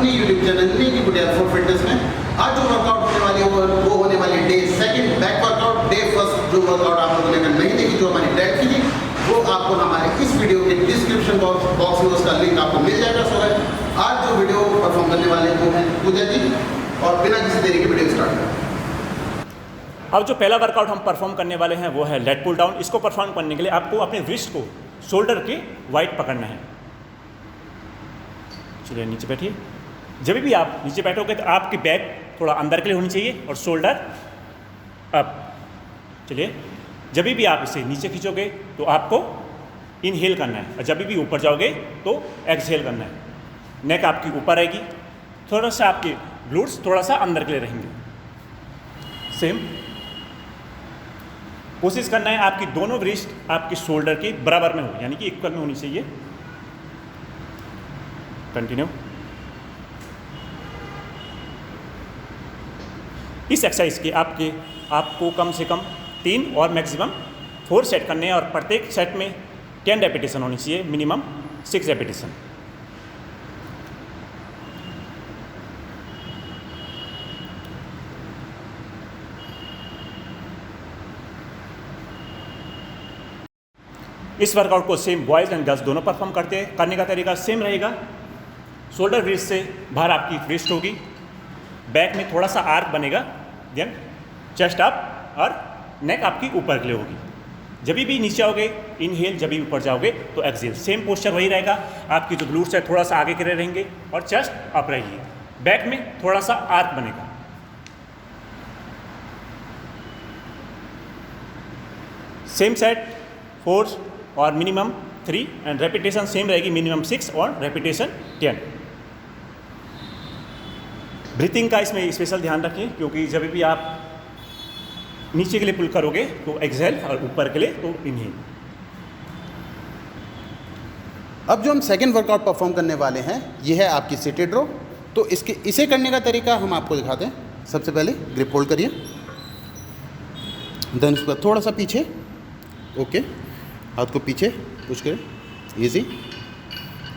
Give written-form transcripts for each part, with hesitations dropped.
अपनी YouTube channel नेकी कुटिया फॉर फिटनेस में। आज जो वर्कआउट होने वाली है वो होने वाली day second back workout. Day first जो वर्कआउट आप लोगों ने नहीं देखी, जो हमारी डेट की थी, वो आपको हमारे इस वीडियो के डिस्क्रिप्शन बॉक्स में उसका लिंक आपको मिल जाएगा। सो आज जो वीडियो परफॉर्म करने वाले वो हैं पूजा जी, और बिना किसी देरी के वीडियो स्टार्ट करें। अब जो पहला वर्कआउट हम परफॉर्म करने वाले हैं वो है लेट पुल डाउन। इसको परफॉर्म करने के लिए आपको अपने रिस्ट को शोल्डर के वाइड पकड़ना है। चलिए नीचे बैठिए। जब भी आप नीचे बैठोगे तो आपकी बैक थोड़ा अंदर के लिए होनी चाहिए और शोल्डर अप। चलिए, जब भी आप इसे नीचे खींचोगे तो आपको इनहेल करना है, और जब भी ऊपर जाओगे तो एक्सहेल करना है। नेक आपकी ऊपर रहेगी, थोड़ा सा आपके ग्लूट्स थोड़ा सा अंदर के लिए रहेंगे। सेम कोशिश करना है आपकी दोनों रिस्ट आपके शोल्डर के बराबर में हो, यानी कि इक्वल में होनी चाहिए। कंटिन्यू। इस एक्सरसाइज के आपको कम से कम 3 और मैक्सिमम 4 सेट करने हैं, और प्रत्येक सेट में 10 रेपिटेशन होनी चाहिए, मिनिमम 6 रेपिटेशन। इस वर्कआउट को सेम बॉयज़ एंड गर्ल्स दोनों परफॉर्म करते हैं। करने का तरीका सेम रहेगा। शोल्डर रिस्ट से बाहर आपकी रिस्ट होगी, बैक में थोड़ा सा आर्क बनेगा, देन चेस्ट अप और नेक आपकी ऊपर के लिए होगी। जब भी नीचे आओगे इनहेल, जब भी ऊपर जाओगे तो एक्सहेल। सेम पोस्चर वही रहेगा। आपकी जो ग्लूट्स है थोड़ा सा आगे के रहेंगे और चेस्ट अप रहेगी, बैक में थोड़ा सा आर्क बनेगा। सेम सेट 4 और मिनिमम 3, एंड रेपिटेशन सेम रहेगी, मिनिमम 6 और रेपिटेशन 10। ब्रीथिंग का इसमें स्पेशल ध्यान रखिए, क्योंकि जब भी आप नीचे के लिए पुल करोगे तो एक्सहेल और ऊपर के लिए तो इनहेल। अब जो हम सेकंड वर्कआउट परफॉर्म करने वाले हैं ये है आपकी सिटेड रो। तो इसे करने का तरीका हम आपको दिखाते हैं। सबसे पहले ग्रिप होल्ड करिए, देन उसका थोड़ा सा पीछे, ओके, हाथ को पीछे पुश करें, इजी।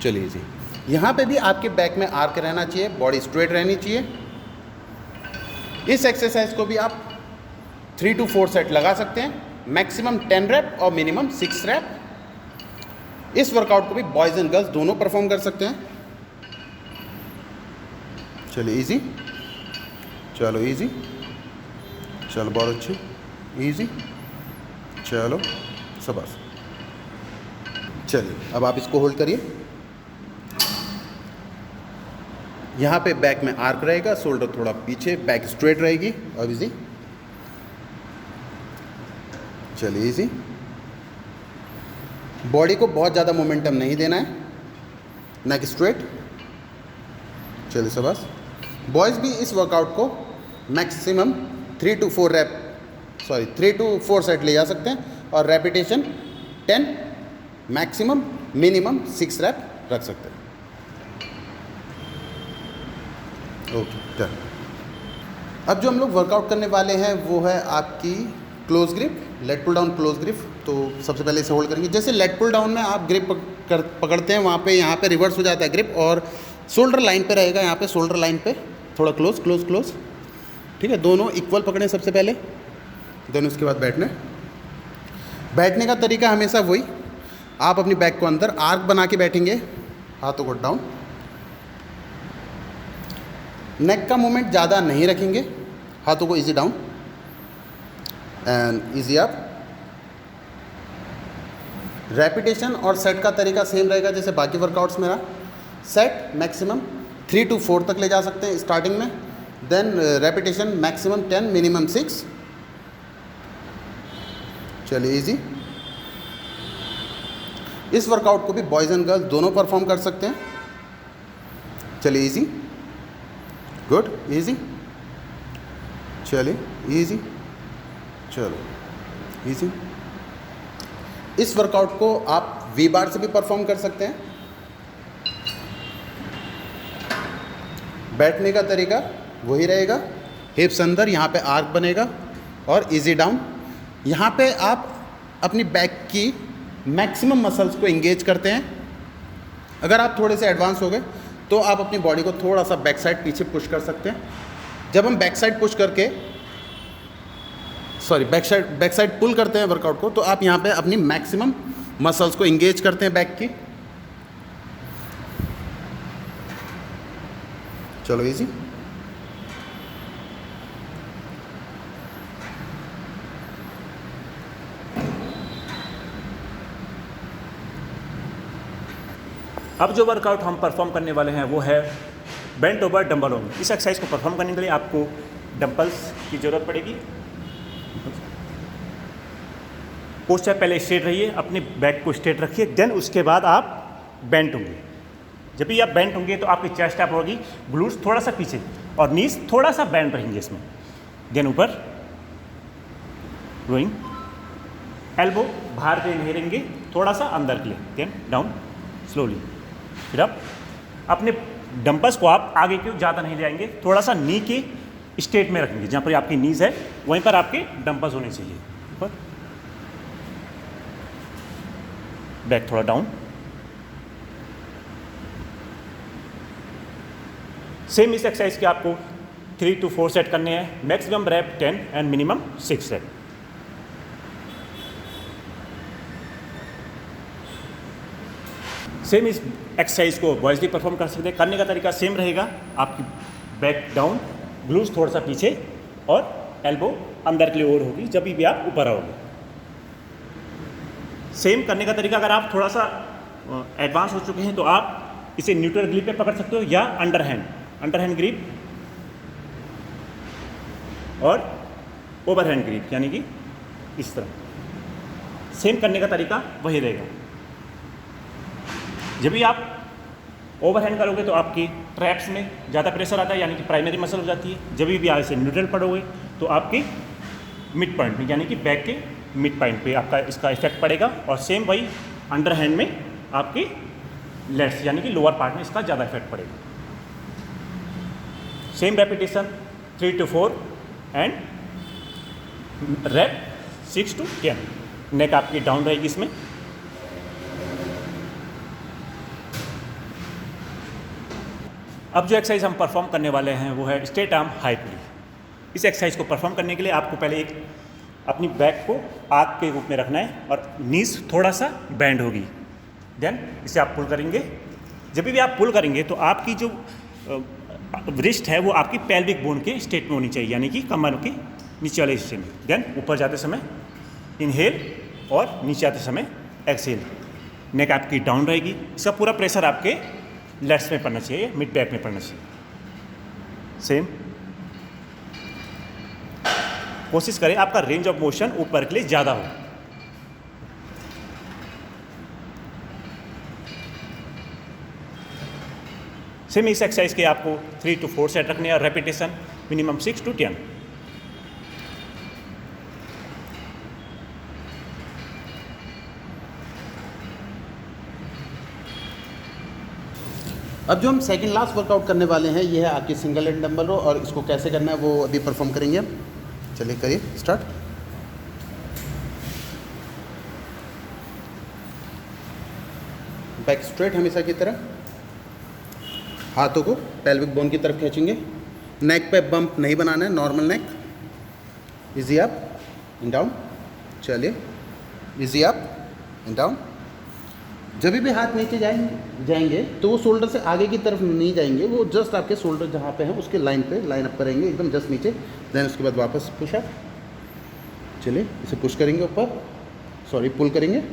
चलिए इजी। यहाँ पे भी आपके बैक में आर्क रहना चाहिए, बॉडी स्ट्रेट रहनी चाहिए। इस एक्सरसाइज को भी आप 3 to 4 सेट लगा सकते हैं, मैक्सिमम 10 रैप और मिनिमम 6 रैप। इस वर्कआउट को भी बॉयज़ एंड गर्ल्स दोनों परफॉर्म कर सकते हैं। चलिए इजी, चलो इजी, चलो बहुत अच्छे, इजी, चलो शाबाश। चलिए अब आप इसको होल्ड करिए। यहाँ पे बैक में आर्क रहेगा, शोल्डर थोड़ा पीछे, बैक स्ट्रेट रहेगी। अब इजी, चलिए इजी। बॉडी को बहुत ज़्यादा मोमेंटम नहीं देना है, नेक स्ट्रेट। चलिए शाबाश। बॉयज़ भी इस वर्कआउट को मैक्सिमम 3 to 4 सेट ले जा सकते हैं, और रेपिटेशन 10, मैक्सिमम मिनिमम 6 रैप रख सकते हैं। Okay done. अब जो हम लोग वर्कआउट करने वाले हैं वो है आपकी close grip, let pull down close grip. तो सबसे पहले इसे होल्ड करेंगे। जैसे लेट पुल डाउन में आप ग्रिप पकड़ते हैं, वहाँ पे यहाँ पे रिवर्स हो जाता है ग्रिप, और शोल्डर लाइन पे रहेगा। यहाँ पे शोल्डर लाइन पे थोड़ा क्लोज क्लोज क्लोज, ठीक है। दोनों इक्वल पकड़ें सबसे पहले, देन उसके बाद बैठने का तरीका हमेशा वही। आप अपनी बैक को अंदर आर्क बना के बैठेंगे, हाथों को डाउन, नेक का मूवमेंट ज़्यादा नहीं रखेंगे, हाथों को easy down and easy up. Repetition और सेट का तरीका सेम रहेगा जैसे बाकी वर्कआउट्स में रहा। सेट मैक्सिमम 3 to 4 तक ले जा सकते हैं स्टार्टिंग में, देन रेपिटेशन मैक्सिमम 10, मिनिमम 6। चलिए इजी। इस वर्कआउट को भी बॉयज़ एंड गर्ल्स दोनों परफॉर्म कर सकते हैं। चलिए इजी, गुड, इजी, चलिए इजी, चलो इजी। इस वर्कआउट को आप वी बार से भी परफॉर्म कर सकते हैं। बैठने का तरीका वही रहेगा, हिप्स अंदर, यहाँ पे आर्क बनेगा और इजी डाउन। यहाँ पे आप अपनी बैक की मैक्सिमम मसल्स को एंगेज करते हैं। अगर आप थोड़े से एडवांस हो गए तो आप अपनी बॉडी को थोड़ा सा बैक साइड पीछे पुश कर सकते हैं। जब हम बैक साइड पुश करके बैक साइड पुल करते हैं वर्कआउट को, तो आप यहाँ पे अपनी मैक्सिमम मसल्स को इंगेज करते हैं बैक की। चलो इजी। अब जो वर्कआउट हम परफॉर्म करने वाले हैं वो है बेंट ओवर डंबल रोइंग। इस एक्सरसाइज को परफॉर्म करने के लिए आपको डंबल्स की ज़रूरत पड़ेगी। पोस्चर पहले स्ट्रेट रहिए, अपने बैक को स्ट्रेट रखिए, देन उसके बाद आप बेंट होंगे। जब भी आप बेंट होंगे तो आपकी चेस्ट अप होगी, ग्लूट्स थोड़ा सा पीछे और नीज थोड़ा सा बेंट रहेंगे इसमें। देन ऊपर रोइंग, एल्बो बाहर के लिए रहेंगे, थोड़ा सा अंदर के लिए, देन डाउन स्लोली। फिर आप अपने डंपल्स को आप आगे क्यों ज़्यादा नहीं ले आएंगे, थोड़ा सा नी के स्टेट में रखेंगे, जहाँ पर आपकी नीज है वहीं पर आपके डंपल्स होने चाहिए। ऊपर बैक थोड़ा डाउन। सेम इस एक्सरसाइज के आपको 3 to 4 सेट करने हैं। Maximum rep 10 and minimum 6 rep. Same इस एक्सरसाइज को बॉयज भी परफॉर्म कर सकते हैं। करने का तरीका सेम रहेगा, आपकी बैक डाउन, ग्लूस थोड़ा सा पीछे और एल्बो अंदर के लिए ओर होगी जब भी आप ऊपर आओगे। सेम करने का तरीका, अगर आप थोड़ा सा एडवांस हो चुके हैं तो आप इसे न्यूट्रल ग्रिप पे पकड़ सकते हो या अंडर हैंड ग्रिप और ओवर हैंड ग्रिप, यानी कि इस तरह। सेम करने का तरीका वही रहेगा। जब भी आप ओवर हैंड करोगे तो आपकी ट्रैप्स में ज़्यादा प्रेशर आता है, यानी कि प्राइमरी मसल हो जाती है। जब भी आप इसे न्यूट्रल पड़ोगे तो आपकी मिड पॉइंट में, यानी कि बैक के मिड पॉइंट पे आपका इसका इफेक्ट पड़ेगा। और सेम वही अंडर हैंड में आपकी लेट्स, यानी कि लोअर पार्ट में इसका ज़्यादा इफेक्ट पड़ेगा। Same repetition 3 to 4 and rep 6 to 10। Neck आपकी डाउन रहेगी इसमें। अब जो एक्सरसाइज हम परफॉर्म करने वाले हैं वो है स्ट्रेट आर्म हाई पुली। इस एक्सरसाइज को परफॉर्म करने के लिए आपको पहले एक अपनी बैक को आग के रूप में रखना है और नीज थोड़ा सा बैंड होगी। देन इसे आप पुल करेंगे। जब भी आप पुल करेंगे तो आपकी जो रिस्ट है वो आपकी पेल्विक बोन के स्टेट में होनी चाहिए, यानी कि कमर के नीचे वाले हिस्से में। देन ऊपर जाते समय इनहेल और नीचे आते समय एक्सहेल। नेक आपकी डाउन रहेगी। इसका पूरा प्रेशर आपके लेट्स में पड़ना चाहिए, मिड बैक में पड़ना चाहिए। सेम कोशिश करें आपका रेंज ऑफ मोशन ऊपर के लिए ज़्यादा हो। सेम इस एक्सरसाइज के आपको 3 to 4 सेट रखने हैं और रेपिटेशन मिनिमम 6 to 10। अब जो हम सेकंड लास्ट वर्कआउट करने वाले हैं ये है आपकी सिंगल हैंड डंबल रो, और इसको कैसे करना है वो अभी परफॉर्म करेंगे हम। चलिए करिए स्टार्ट। बैक स्ट्रेट हमेशा की तरह, हाथों को पेल्विक बोन की तरफ खींचेंगे। नेक पे बम्प नहीं बनाना है, normal neck. Easy up and down. चलिए इजी अप एंड डाउन। जब भी हाथ नीचे जाएंगे तो वो शोल्डर से आगे की तरफ नहीं जाएंगे, वो जस्ट आपके शोल्डर जहाँ पे हैं उसके लाइन अप करेंगे, एकदम जस्ट नीचे। देन उसके बाद वापस पुश अप। चलिए इसे पुश करेंगे ऊपर, पुल करेंगे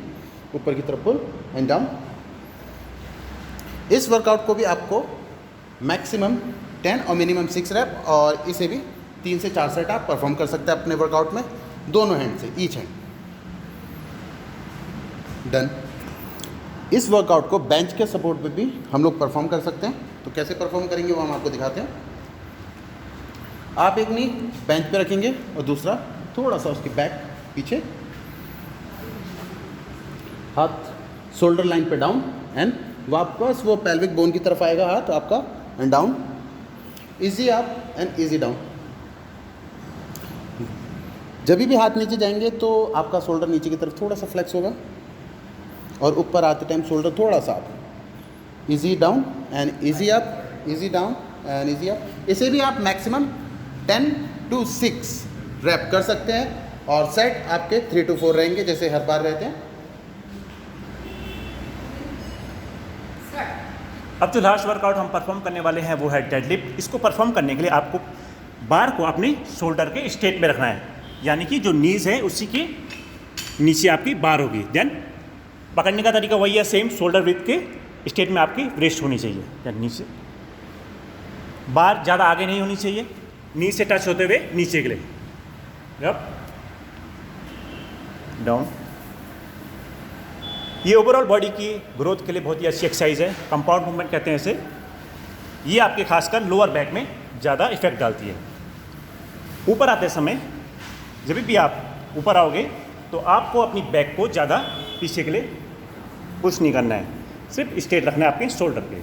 ऊपर की तरफ, पुल एंड डाउन। इस वर्कआउट को भी आपको मैक्सिमम 10 और मिनिमम 6 रैप, और इसे भी 3 से 4 सेट आप परफॉर्म कर सकते हैं अपने वर्कआउट में, दोनों हैंड से, ईच हैंड। डन। इस वर्कआउट को बेंच के सपोर्ट पे भी हम लोग परफॉर्म कर सकते हैं। तो कैसे परफॉर्म करेंगे वो हम आपको दिखाते हैं। आप एक नी बेंच पे रखेंगे और दूसरा थोड़ा सा उसकी बैक पीछे, हाथ शोल्डर लाइन पे डाउन, एंड वापस वो पेल्विक बोन की तरफ आएगा हाथ आपका, and down. Easy up and easy down. जब भी हाथ नीचे जाएंगे तो आपका शोल्डर नीचे की तरफ थोड़ा सा फ्लेक्स होगा, और ऊपर आते टाइम शोल्डर थोड़ा सा आप easy down and easy up, easy down and easy up. इसे भी आप मैक्सिमम 10 to 6 रैप कर सकते हैं और सेट आपके 3 to 4 रहेंगे जैसे हर बार रहते हैं। अब जो लास्ट वर्कआउट हम परफॉर्म करने वाले हैं वो है डेडलिफ्ट। इसको परफॉर्म करने के लिए आपको बार को अपने शोल्डर के स्टेट में रखना है, यानी कि जो नीज है उसी के नीचे आपकी बार होगी। देन पकड़ने का तरीका वही है सेम, शोल्डर विड्थ के स्टेट में आपकी रेस्ट होनी चाहिए। यानी नीचे बार ज़्यादा आगे नहीं होनी चाहिए, नी से टच होते हुए नीचे के लिए अप डाउन। ये ओवरऑल बॉडी की ग्रोथ के लिए बहुत ही अच्छी एक्सरसाइज है, कंपाउंड मूवमेंट कहते हैं इसे। ये आपके खासकर लोअर बैक में ज़्यादा इफेक्ट डालती है। ऊपर आते समय जब भी आप ऊपर आओगे तो आपको अपनी बैक को ज़्यादा पीछे के लिए पुश नहीं करना है, सिर्फ स्ट्रेट रखना है आपके शोल्डर पे।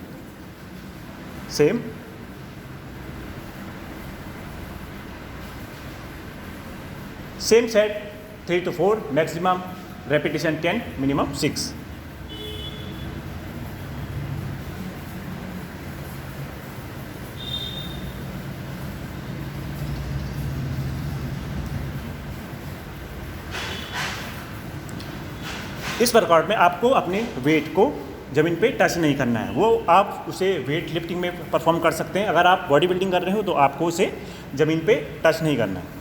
Same set 3 to 4, maximum repetition 10, minimum 6। इस वर्कआउट में आपको अपने वेट को ज़मीन पे टच नहीं करना है, वो आप उसे वेट लिफ्टिंग में परफॉर्म कर सकते हैं। अगर आप बॉडी बिल्डिंग कर रहे हो तो आपको उसे ज़मीन पे टच नहीं करना है।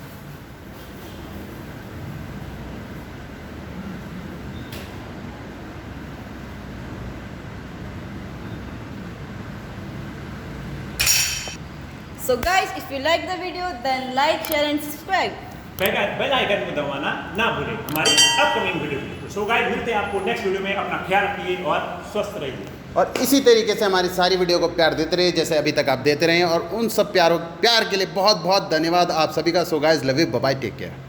So guys, if you like the video, then like, share and subscribe. Bell icon को दबाना ना भूलें हमारी अपकमिंग वीडियो के लिए। सो गाइस, मिलते हैं आपको नेक्स्ट वीडियो में। अपना ख्याल रखिए और स्वस्थ रहिए। और इसी तरीके से हमारी सारी वीडियो को प्यार देते रहिए जैसे अभी तक आप देते रहे हैं, और उन सब प्यार के लिए बहुत बहुत धन्यवाद आप सभी का। So guys, love you, bye bye, take care.